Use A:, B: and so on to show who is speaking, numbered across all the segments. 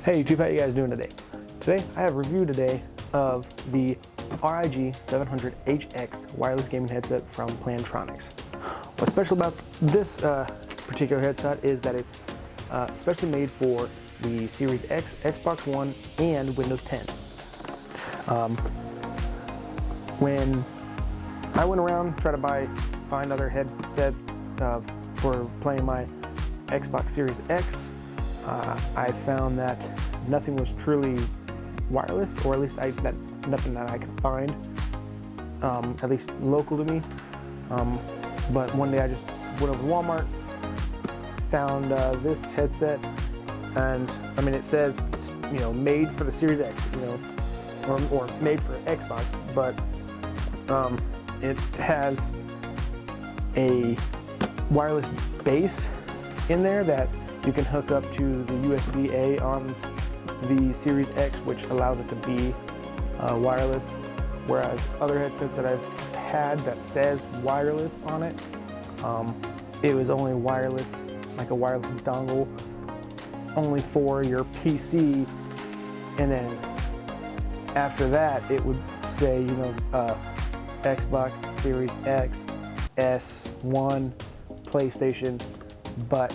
A: Hey YouTube, how you guys doing today? Today I have a review today of the RIG 700HX wireless gaming headset from Plantronics. What's special about this particular headset is that it's specially made for the Series X, Xbox One, and Windows 10. When I went around trying to find other headsets for playing my Xbox Series X, I found that nothing was truly wireless, or at least nothing that I could find, at least local to me. But one day I just went over to Walmart, found this headset, and I mean it says made for the Series X, or made for Xbox, but it has a wireless base in there that you can hook up to the USB-A on the Series X, which allows it to be wireless, whereas other headsets that I've had that says wireless on it, it was only wireless, like a wireless dongle, only for your PC, and then after that it would say Xbox Series X, S1, PlayStation, but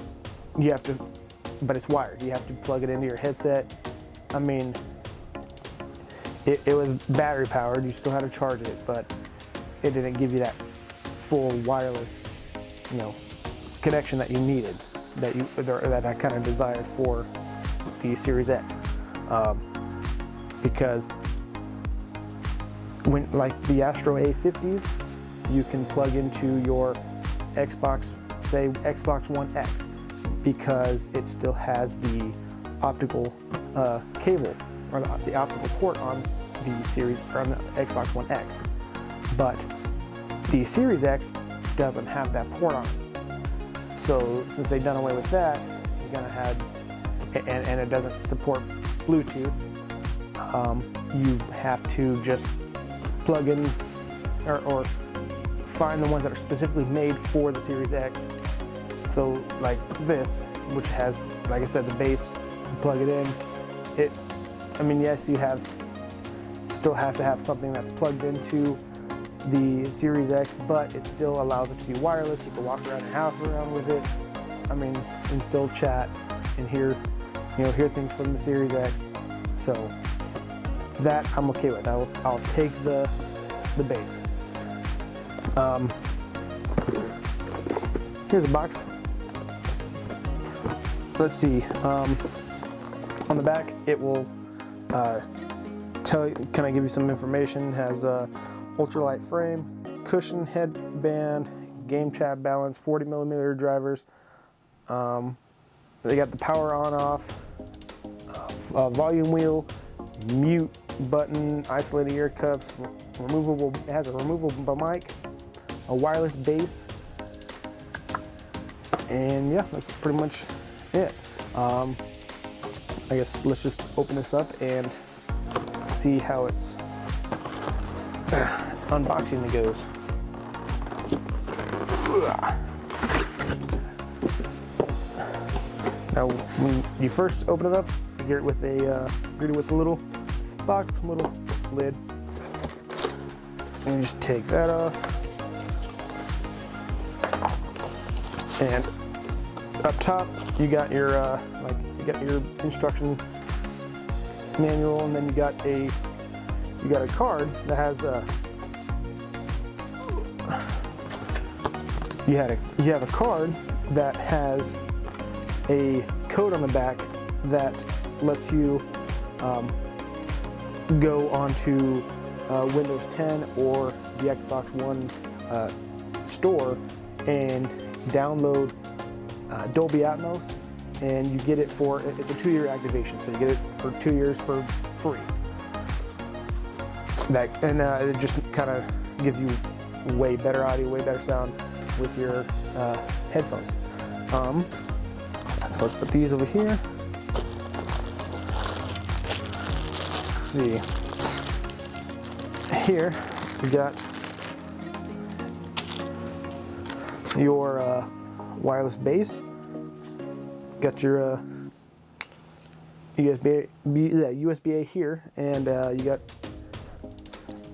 A: it's wired. You have to plug it into your headset. I mean, it was battery powered. You still had to charge it, but it didn't give you that full wireless, connection that you needed, that I kind of desired for the Series X, because when like the Astro A50s, you can plug into your Xbox, say Xbox One X, because it still has the optical cable, or the optical port on the Series, or on the Xbox One X. But the Series X doesn't have that port on it. So since they've done away with that, you're gonna have, and it doesn't support Bluetooth, you have to just plug in or find the ones that are specifically made for the Series X. So like this, which has, like I said, the base, you plug it in. Yes, you still have to have something that's plugged into the Series X, but it still allows it to be wireless. You can walk around your house with it. And still chat and hear things from the Series X. So that I'm okay with. I'll take the base. Here's a box. Let's see. On the back, it will kind of give you some information. It has a ultralight frame, cushion, headband, game chat balance, 40mm drivers. They got the power on/off, volume wheel, mute button, isolated ear cups, removable. It has a removable mic, a wireless base, and yeah, that's pretty much it. I guess let's just open this up and see how its unboxing goes. Now, when you first open it up, you get it with a little box, little lid, and you just take that off. And up top, you got your instruction manual, and then you got a card that has you have a card that has a code on the back that lets you go onto Windows 10 or the Xbox One store and download Dolby Atmos, and you get it for, it's a 2-year activation, so you get it for 2 years for free. It just kind of gives you way better audio, way better sound with your headphones. So let's put these over here. Let's see. Here we got your wireless base. Got your USB-A here, and you got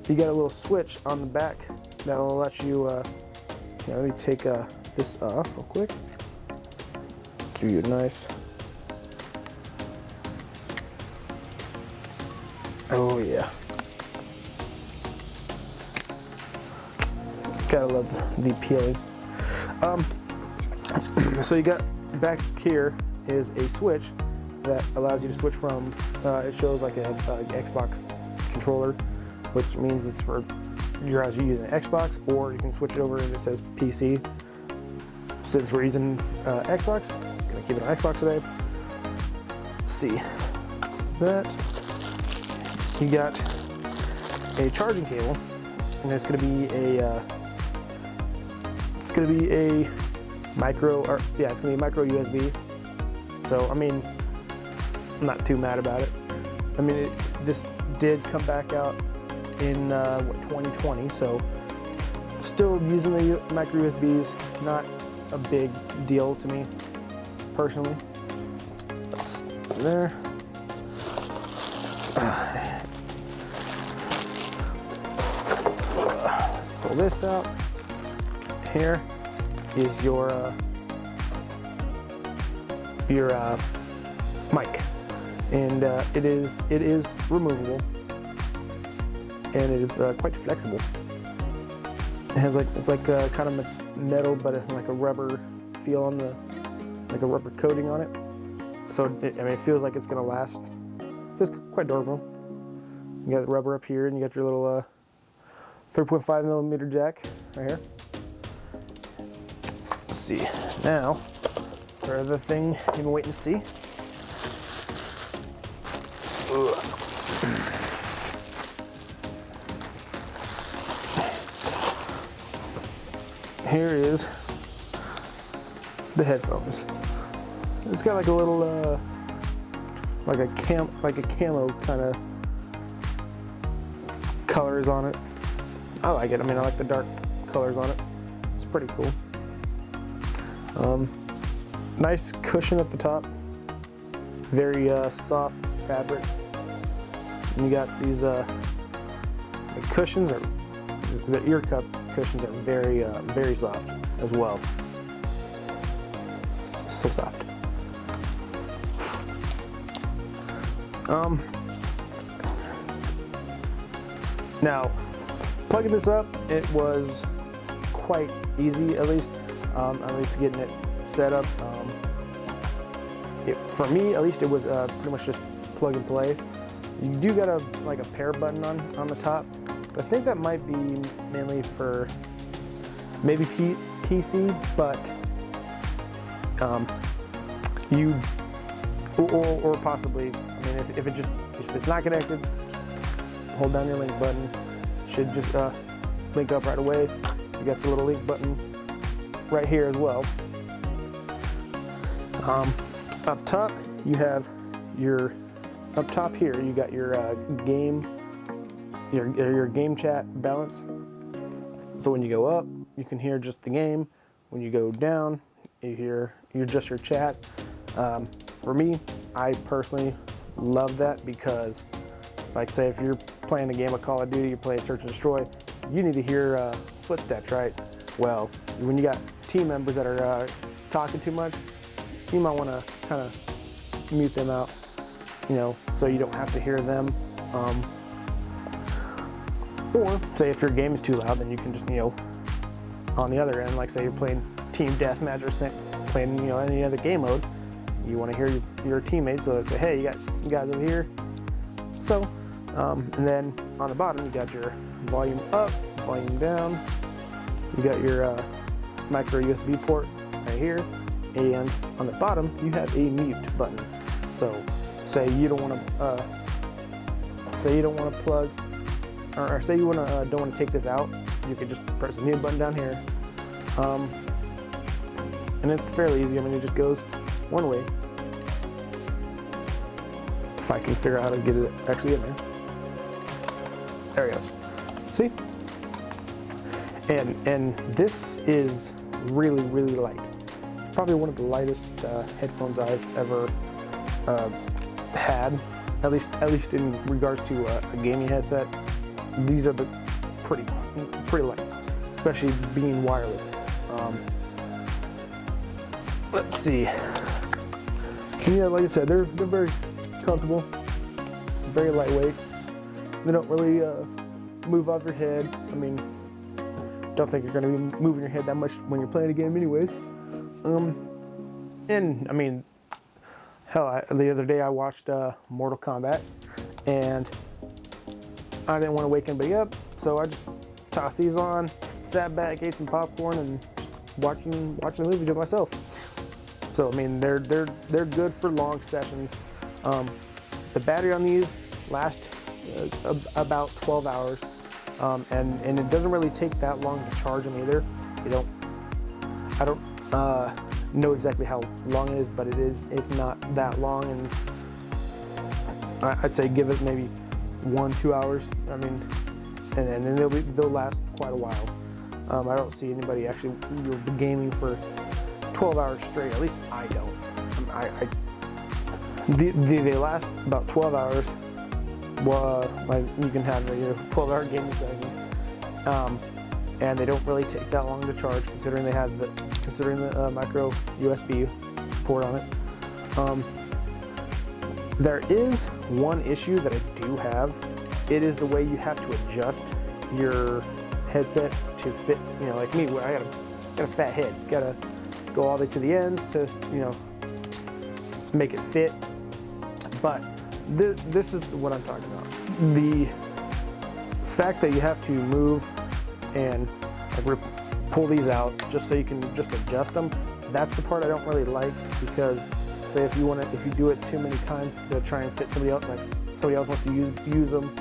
A: a little switch on the back that will let you. Let me take this off real quick. Give you a nice. Oh yeah. Gotta love the peeling. So you got back here is a switch that allows you to switch from. It shows like a Xbox controller, which means it's for you're either using an Xbox, or you can switch it over and it says PC. Since we're using Xbox, I'm gonna keep it on Xbox today. Let's see that you got a charging cable, and it's gonna be a micro USB. So I mean, I'm not too mad about it. I mean, this did come back out in 2020, so still using the micro USBs, not a big deal to me personally. That's there. Let's pull this out. Here is your mic, and it is removable, and it is quite flexible. It has it's kind of metal, but it's like a rubber feel on like a rubber coating on it. So it feels like it's gonna last. It feels quite durable. You got the rubber up here, and you got your little 3.5 millimeter jack right here. Let's see now for the thing you've been waiting to see. Ugh. Here is the headphones. It's got like a little like a camo kind of colors on it. I like it. I mean, I like the dark colors on it. It's pretty cool. Nice cushion at the top. Very soft fabric. And you got these the cushions, are the ear cup cushions, are very soft as well. So soft. Now, plugging this up, it was quite easy, at least getting it set up. For me, at least, it was pretty much just plug and play. You do got a pair button on the top, but I think that might be mainly for maybe PC, but or possibly, I mean, if it's not connected, just hold down your link button. Should just link up right away. You got your little link button right here as well. Up top, you have your here. You got your game chat balance. So when you go up, you can hear just the game. When you go down, you hear just your chat. For me, I personally love that because, like, say if you're playing a game of Call of Duty, you play Search and Destroy, you need to hear footsteps, right? Well, when you got team members that are talking too much, you might want to kind of mute them out, so you don't have to hear them. Or say if your game is too loud, then you can just, on the other end, like say you're playing team deathmatch or playing, any other game mode, you want to hear your teammates, so say, hey, you got some guys over here. So, and then on the bottom, you got your volume up, volume down. You got your micro USB port right here, and on the bottom, you have a mute button. So, say you don't want to plug, or say you don't want to take this out, you could just press the mute button down here, and it's fairly easy. I mean, it just goes one way. If I can figure out how to get it actually in there. There it goes. See? And this is really, really light. It's probably one of the lightest headphones I've ever had, at least in regards to a gaming headset. These are the pretty light, especially being wireless. Let's see. And yeah, like I said, they're very comfortable, very lightweight. They don't really move off your head. I mean, don't think you're going to be moving your head that much when you're playing a game anyways. And I mean, hell, the other day I watched Mortal Kombat, and I didn't want to wake anybody up, so I just tossed these on, sat back, ate some popcorn, and just watching the movie to myself. So I mean, they're good for long sessions. The battery on these lasts about 12 hours, and it doesn't really take that long to charge them either. I don't know exactly how long it is, but it's not that long, and I'd say give it maybe 1-2 hours. I mean, and then they'll last quite a while. I don't see anybody actually gaming for 12 hours straight. At least I don't. They last about 12 hours. Well, like you can have 12-hour gaming sessions, and they don't really take that long to charge, considering they have the micro USB port on it. There is one issue that I do have. It is the way you have to adjust your headset to fit. Like me, where I got a fat head. Gotta go all the way to the ends to make it fit. But this is what I'm talking about. The fact that you have to move and pull these out just so you can just adjust them, that's the part I don't really like, because say if you do it too many times to try and fit somebody else, like somebody else wants to use them,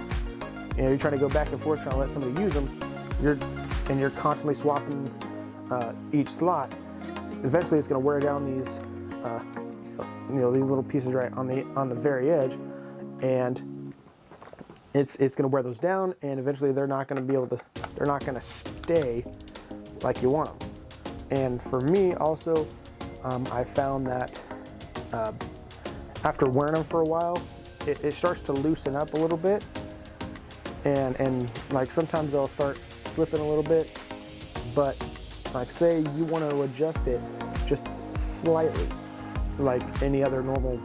A: you're trying to go back and forth trying to let somebody use them, you're constantly swapping each slot. Eventually it's going to wear down these these little pieces right on the very edge, and it's going to wear those down, and eventually they're not going to stay like you want them. And for me also, I found that after wearing them for a while, it starts to loosen up a little bit, and like sometimes they'll start slipping a little bit, but like say you want to adjust it just slightly, like any other normal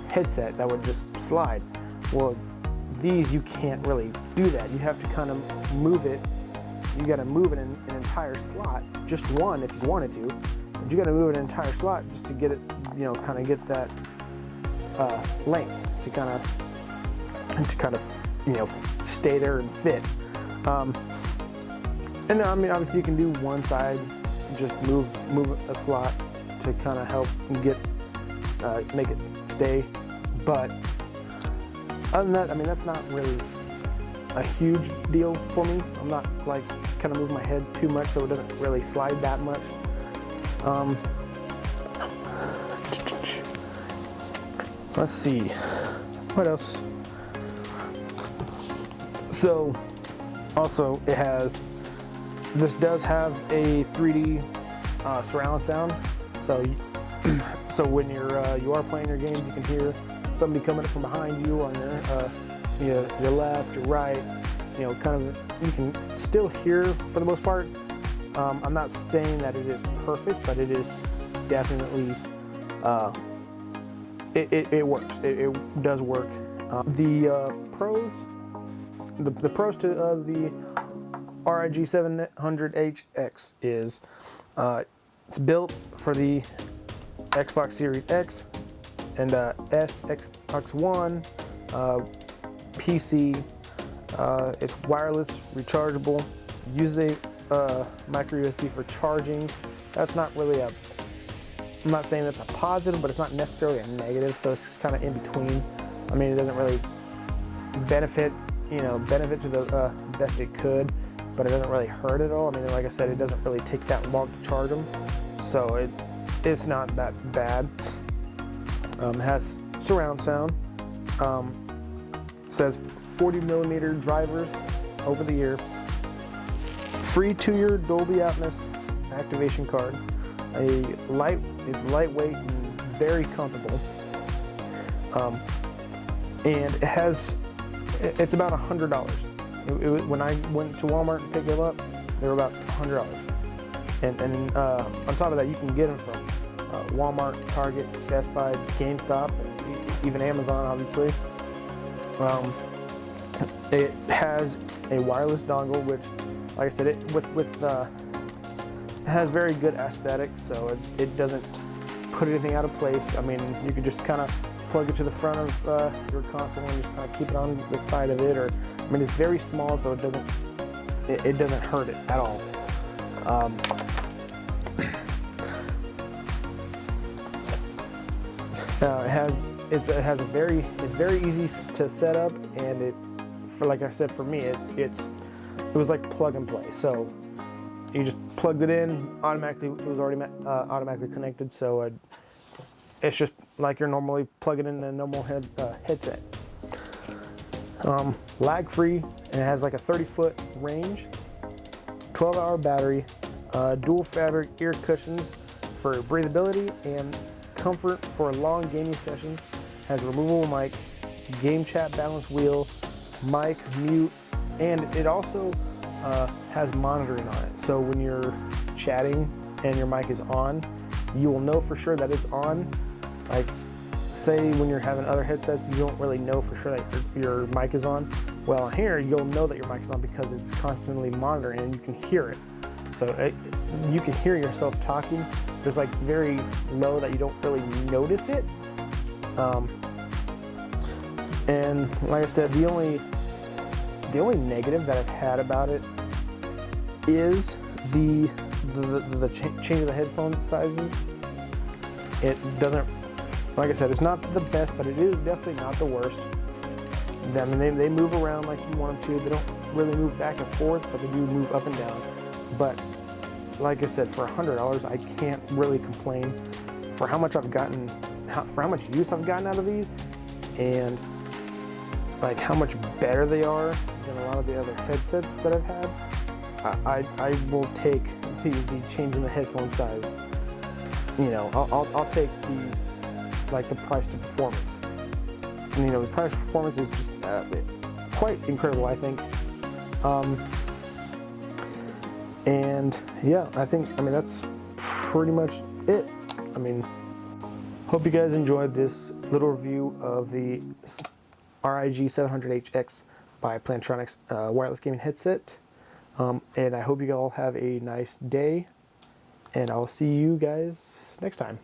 A: headset that would just slide. Well, these you can't really do that. You have to kind of move it. You got to move it in an entire slot, just one if you wanted to, but you got to move it in an entire slot just to get it, kind of get that length to kind of stay there and fit. And I mean, obviously you can do one side, just move a slot to kind of help make it stay. But other than that, I mean, that's not really a huge deal for me. I'm not like kind of moving my head too much, so it doesn't really slide that much. Let's see, what else? So also this does have a 3D surround sound. So when you are playing your games, you can hear somebody coming up from behind you on your left, your right. Kind of, you can still hear for the most part. I'm not saying that it is perfect, but it is definitely it works. It does work. The pros to the RIG 700HX is it's built for the Xbox Series X and S, Xbox One, PC. It's wireless, rechargeable, uses a micro USB for charging. That's not really I'm not saying that's a positive, but it's not necessarily a negative, so it's kind of in between. I mean, it doesn't really benefit to the best it could, but it doesn't really hurt at all. I mean, like I said, it doesn't really take that long to charge them, so it's not that bad. It has surround sound. Says 40mm drivers over the ear. Free 2-year Dolby Atmos activation card. It's lightweight and very comfortable. and it's about $100. When I went to Walmart and picked them up, they were about $100. And on top of that, you can get them from Walmart, Target, Best Buy, GameStop, and even Amazon, obviously. It has a wireless dongle, which, like I said, it has very good aesthetics, so it doesn't put anything out of place. I mean, you could just kind of plug it to the front of your console and just kind of keep it on the side of it, or I mean, it's very small, so it doesn't hurt it at all. It's very easy to set up, and like I said, for me, it was like plug and play. So you just plugged it in automatically. It was already automatically connected. So it's just like you're normally plugging in a normal headset. Lag free, and it has like a 30-foot range, 12-hour battery, dual fabric ear cushions for breathability and comfort for long gaming sessions. Has removable mic, game chat balance wheel, mic, mute, and it also has monitoring on it. So when you're chatting and your mic is on, you will know for sure that it's on. Like, say when you're having other headsets, you don't really know for sure that your mic is on. Well, here you'll know that your mic is on because it's constantly monitoring and you can hear it. So you can hear yourself talking. It's like very low that you don't really notice it. And like I said, the only negative that I've had about it is the change of the headphone sizes. It doesn't, like I said, it's not the best, but it is definitely not the worst. I mean, they move around like you want them to. They don't really move back and forth, but they do move up and down. But like I said, for $100, I can't really complain for how much I've gotten, for how much use I've gotten out of these, and like how much better they are than a lot of the other headsets that I've had. I will take the change in the headphone size. You know, I'll take the price to performance. And, you know, the price to performance is just quite incredible, I think. And yeah, I mean, that's pretty much it. I mean, hope you guys enjoyed this little review of the RIG 700HX by Plantronics wireless gaming headset. And I hope you all have a nice day, and I'll see you guys next time.